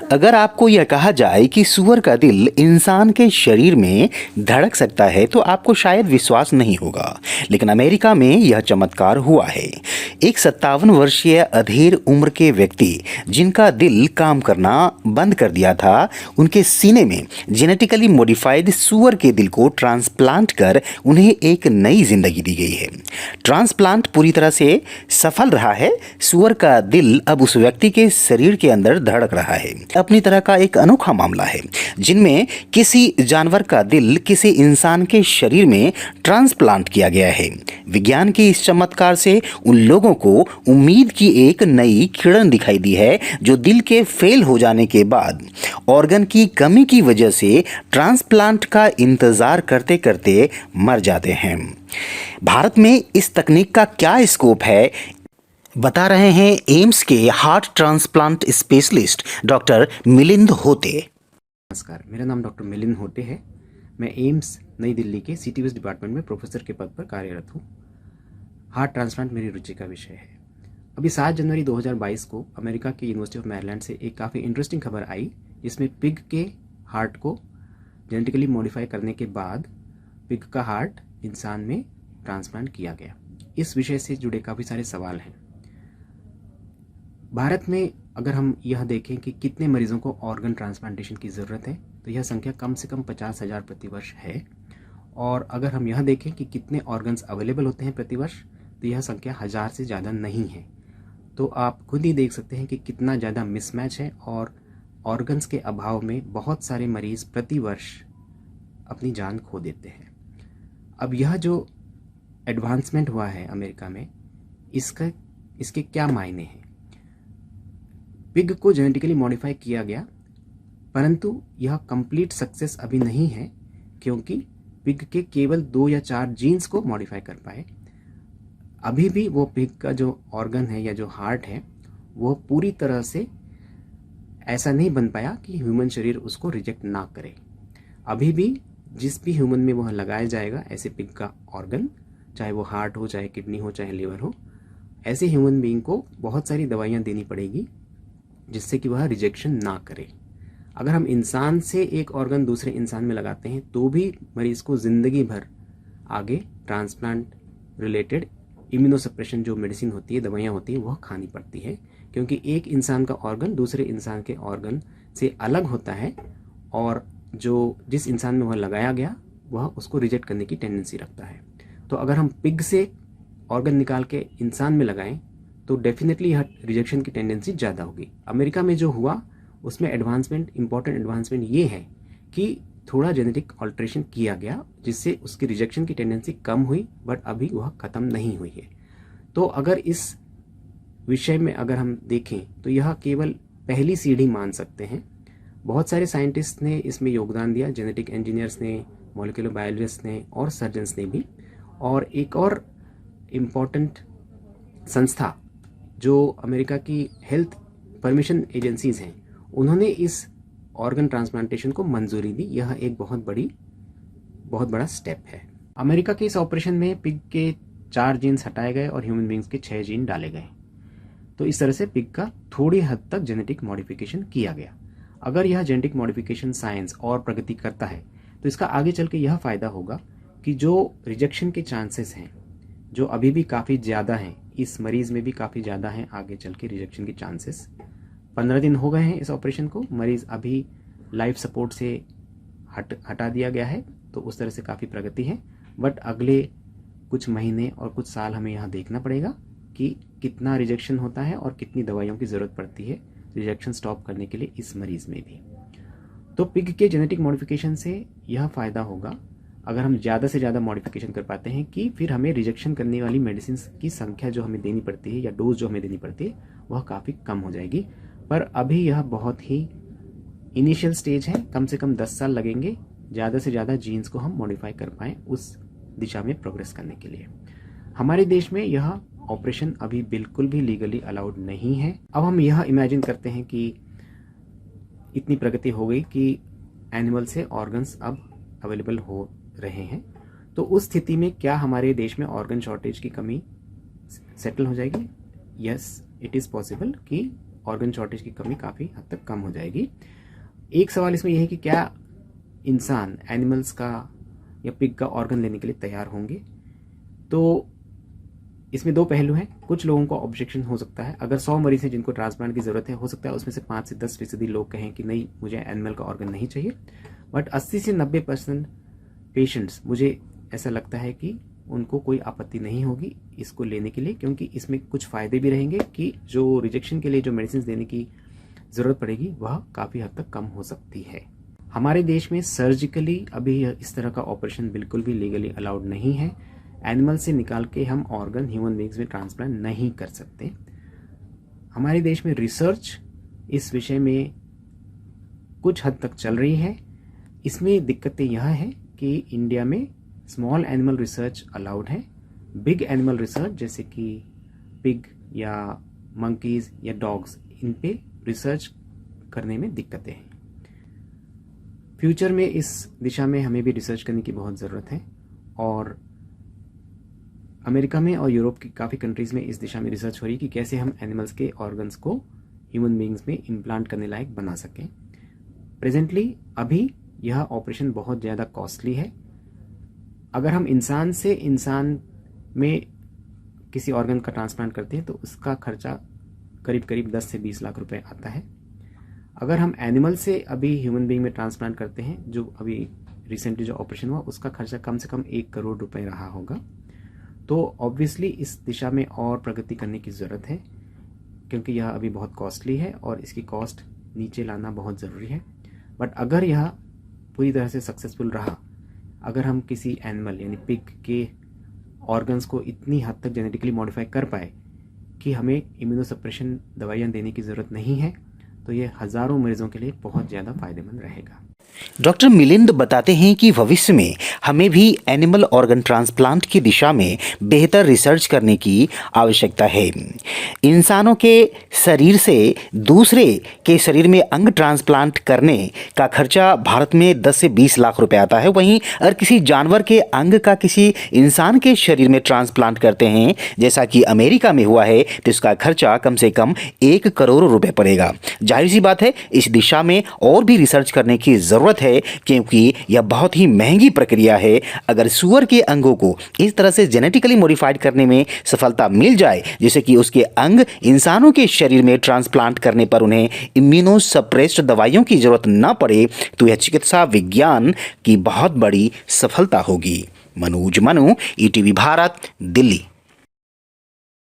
अगर आपको यह कहा जाए कि सूअर का दिल इंसान के शरीर में धड़क सकता है तो आपको शायद विश्वास नहीं होगा, लेकिन अमेरिका में यह चमत्कार हुआ है। एक 57 वर्षीय अधेड़ उम्र के व्यक्ति जिनका दिल काम करना बंद कर दिया था, उनके सीने में जेनेटिकली मॉडिफाइड सूअर के दिल को ट्रांसप्लांट कर उन्हें एक नई जिंदगी दी गई है। ट्रांसप्लांट पूरी तरह से सफल रहा है। सूअर का दिल अब उस व्यक्ति के शरीर के अंदर धड़क रहा है। अपनी तरह का एक अनोखा मामला है जिनमें किसी जानवर का दिल किसी इंसान के शरीर में ट्रांसप्लांट किया गया है। विज्ञान की इस चमत्कार से उन लोगों को उम्मीद की एक नई किरण दिखाई दी है जो दिल के फेल हो जाने के बाद ऑर्गन की कमी की वजह से ट्रांसप्लांट का इंतजार करते करते मर जाते हैं। भारत में इस तकनीक का क्या स्कोप है, बता रहे हैं एम्स के heart transplant specialist doctor Milind होते। नमस्कार, मेरा नाम डॉक्टर मिलिंद होते है। मैं एम्स नई दिल्ली के सिटी वेस्ट डिपार्टमेंट में प्रोफेसर के पद पर कार्यरत हूँ। हार्ट ट्रांसप्लांट मेरी रुचि का विषय है। अभी 7 जनवरी 2022 को अमेरिका के यूनिवर्सिटी ऑफ मैरीलैंड से एक काफ़ी इंटरेस्टिंग खबर आई, जिसमें पिग के हार्ट को जेनेटिकली मॉडिफाई करने के बाद पिग का हार्ट इंसान में ट्रांसप्लांट किया गया। इस विषय से जुड़े काफ़ी सारे सवाल हैं। भारत में अगर हम यह देखें कि कितने मरीजों को ऑर्गन ट्रांसप्लांटेशन की ज़रूरत है, तो यह संख्या कम से कम 50,000 प्रतिवर्ष है। और अगर हम यह देखें कि कितने ऑर्गन्स अवेलेबल होते हैं प्रतिवर्ष, तो यह संख्या 1000 से ज़्यादा नहीं है। तो आप खुद ही देख सकते हैं कि कितना ज़्यादा मिसमैच है और ऑर्गन्स के अभाव में बहुत सारे मरीज प्रतिवर्ष अपनी जान खो देते हैं। अब यह जो एडवांसमेंट हुआ है अमेरिका में, इसके क्या मायने हैं? पिग को जेनेटिकली मॉडिफाई किया गया, परंतु यह कंप्लीट सक्सेस अभी नहीं है, क्योंकि पिग के केवल 2 या 4 जीन्स को मॉडिफाई कर पाए। अभी भी वो पिग का जो ऑर्गन है या जो हार्ट है, वो पूरी तरह से ऐसा नहीं बन पाया कि ह्यूमन शरीर उसको रिजेक्ट ना करे। अभी भी जिस भी ह्यूमन में वह लगाया जाएगा ऐसे पिग का ऑर्गन, चाहे वो हार्ट हो, चाहे किडनी हो, चाहे लिवर हो, ऐसे ह्यूमन बीइंग को बहुत सारी दवाइयाँ देनी पड़ेगी जिससे कि वह रिजेक्शन ना करे। अगर हम इंसान से एक ऑर्गन दूसरे इंसान में लगाते हैं तो भी मरीज को ज़िंदगी भर आगे ट्रांसप्लांट रिलेटेड इम्यूनोसप्रेशन जो मेडिसिन होती है, दवाइयाँ होती हैं, वह खानी पड़ती है, क्योंकि एक इंसान का ऑर्गन दूसरे इंसान के ऑर्गन से अलग होता है और जिस इंसान में वह लगाया गया वह उसको रिजेक्ट करने की टेंडेंसी रखता है। तो अगर हम पिग से ऑर्गन निकाल के इंसान में लगाएं तो डेफिनेटली यह रिजेक्शन की टेंडेंसी ज़्यादा होगी। अमेरिका में जो हुआ उसमें इम्पॉर्टेंट एडवांसमेंट ये है कि थोड़ा जेनेटिक ऑल्ट्रेशन किया गया, जिससे उसकी रिजेक्शन की टेंडेंसी कम हुई, बट अभी वह ख़त्म नहीं हुई है। तो अगर इस विषय में अगर हम देखें तो यह केवल पहली सीढ़ी मान सकते हैं। बहुत सारे साइंटिस्ट ने इसमें योगदान दिया, जेनेटिक इंजीनियर्स ने, मॉलिक्यूलर बायोलॉजिस्ट ने और सर्जन्स ने भी। और एक और इम्पॉर्टेंट संस्था जो अमेरिका की हेल्थ परमिशन एजेंसीज हैं, उन्होंने इस ऑर्गन ट्रांसप्लांटेशन को मंजूरी दी। यह एक बहुत बड़ा स्टेप है। अमेरिका के इस ऑपरेशन में पिग के 4 जीन्स हटाए गए और ह्यूमन बींग्स के 6 जीन डाले गए। तो इस तरह से पिग का थोड़ी हद तक जेनेटिक मॉडिफिकेशन किया गया। अगर यह जेनेटिक मॉडिफिकेशन साइंस और प्रगति करता है तो इसका आगे चल के यह फ़ायदा होगा कि जो रिजेक्शन के चांसेस हैं, जो अभी भी काफ़ी ज़्यादा हैं, इस मरीज़ में भी काफ़ी ज़्यादा हैं आगे चल के रिजेक्शन के चांसेस। 15 दिन हो गए हैं इस ऑपरेशन को, मरीज़ अभी लाइफ सपोर्ट से हटा दिया गया है, तो उस तरह से काफ़ी प्रगति है। बट अगले कुछ महीने और कुछ साल हमें यहाँ देखना पड़ेगा कि कितना रिजेक्शन होता है और कितनी दवाइयों की ज़रूरत पड़ती है रिजेक्शन स्टॉप करने के लिए इस मरीज़ में भी। तो पिग के जेनेटिक मॉडिफिकेशन से यह फ़ायदा होगा, अगर हम ज़्यादा से ज़्यादा मॉडिफिकेशन कर पाते हैं, कि फिर हमें रिजेक्शन करने वाली मेडिसिन की संख्या जो हमें देनी पड़ती है या डोज जो हमें देनी पड़ती है वह काफ़ी कम हो जाएगी। पर अभी यह बहुत ही इनिशियल स्टेज है, कम से कम 10 साल लगेंगे ज़्यादा से ज़्यादा जीन्स को हम मॉडिफाई कर पाएँ उस दिशा में प्रोग्रेस करने के लिए। हमारे देश में यह ऑपरेशन अभी बिल्कुल भी लीगली अलाउड नहीं है। अब हम यह इमेजिन करते हैं कि इतनी प्रगति हो गई कि एनिमल से ऑर्गन्स अब अवेलेबल हो रहे हैं, तो उस स्थिति में क्या हमारे देश में ऑर्गन शॉर्टेज की कमी सेटल हो जाएगी? यस, इट इज़ पॉसिबल कि ऑर्गन शॉर्टेज की कमी काफ़ी हद तक कम हो जाएगी। एक सवाल इसमें यह है कि क्या इंसान एनिमल्स का या पिग का ऑर्गन लेने के लिए तैयार होंगे। तो इसमें दो पहलू हैं। कुछ लोगों को ऑब्जेक्शन हो सकता है। अगर 100 मरीज हैं जिनको ट्रांसप्लांट की ज़रूरत है, हो सकता है उसमें से 5 से 10% लोग कहें कि नहीं, मुझे एनिमल का ऑर्गन नहीं चाहिए। बट 80 से 90% पेशेंट्स, मुझे ऐसा लगता है कि उनको कोई आपत्ति नहीं होगी इसको लेने के लिए, क्योंकि इसमें कुछ फ़ायदे भी रहेंगे कि जो रिजेक्शन के लिए जो मेडिसिन देने की ज़रूरत पड़ेगी वह काफ़ी हद तक कम हो सकती है। हमारे देश में सर्जिकली अभी इस तरह का ऑपरेशन बिल्कुल भी लीगली अलाउड नहीं है। एनिमल से निकाल के हम ऑर्गन ह्यूमन बींग्स में ट्रांसप्लांट नहीं कर सकते। हमारे देश में रिसर्च इस विषय में कुछ हद तक चल रही है। इसमें दिक्कतें यह है कि इंडिया में स्मॉल एनिमल रिसर्च अलाउड है। बिग एनिमल रिसर्च जैसे कि पिग या मंकीज़ या डॉग्स, इन पे रिसर्च करने में दिक्कतें हैं। फ्यूचर में इस दिशा में हमें भी रिसर्च करने की बहुत ज़रूरत है और अमेरिका में और यूरोप की काफ़ी कंट्रीज़ में इस दिशा में रिसर्च हो रही है कि कैसे हम एनिमल्स के ऑर्गन्स को ह्यूमन बींग्स में इम्प्लांट करने लायक बना सकें। प्रेजेंटली अभी यह ऑपरेशन बहुत ज़्यादा कॉस्टली है। अगर हम इंसान से इंसान में किसी ऑर्गन का ट्रांसप्लांट करते हैं तो उसका खर्चा करीब करीब 10 से 20 लाख रुपए आता है। अगर हम एनिमल से अभी ह्यूमन बीइंग में ट्रांसप्लांट करते हैं, जो अभी रिसेंटली जो ऑपरेशन हुआ, उसका खर्चा कम से कम 1 करोड़ रुपए रहा होगा। तो ऑब्वियसली इस दिशा में और प्रगति करने की ज़रूरत है, क्योंकि यह अभी बहुत कॉस्टली है और इसकी कॉस्ट नीचे लाना बहुत ज़रूरी है। बट अगर यह पूरी तरह से सक्सेसफुल रहा, अगर हम किसी एनिमल यानी पिग के ऑर्गन्स को इतनी हद तक जेनेटिकली मॉडिफाई कर पाए कि हमें इम्यूनोसप्रेशन दवाइयाँ देने की ज़रूरत नहीं है, तो ये हज़ारों मरीजों के लिए बहुत ज़्यादा फायदेमंद रहेगा। डॉक्टर मिलिंद बताते हैं कि भविष्य में हमें भी एनिमल ऑर्गन ट्रांसप्लांट की दिशा में बेहतर रिसर्च करने की आवश्यकता है। इंसानों के शरीर से दूसरे के शरीर में अंग ट्रांसप्लांट करने का खर्चा भारत में 10 से 20 लाख रुपए आता है। वहीं अगर किसी जानवर के अंग का किसी इंसान के शरीर में ट्रांसप्लांट करते हैं, जैसा कि अमेरिका में हुआ है, तो इसका खर्चा कम से कम 1 करोड़ रुपए पड़ेगा। जाहिर सी बात है, इस दिशा में और भी रिसर्च करने की ज़रूरत है, क्योंकि यह बहुत ही महंगी प्रक्रिया है। अगर सुअर के अंगों को इस तरह से जेनेटिकली मॉडिफाइड करने में सफलता मिल जाए, जैसे कि उसके अंग इंसानों के शरीर में ट्रांसप्लांट करने पर उन्हें इम्यूनोसप्रेस्ड दवाइयों की जरूरत न पड़े, तो यह चिकित्सा विज्ञान की बहुत बड़ी सफलता होगी। मनोज मनु, ईटीवी भारत, दिल्ली।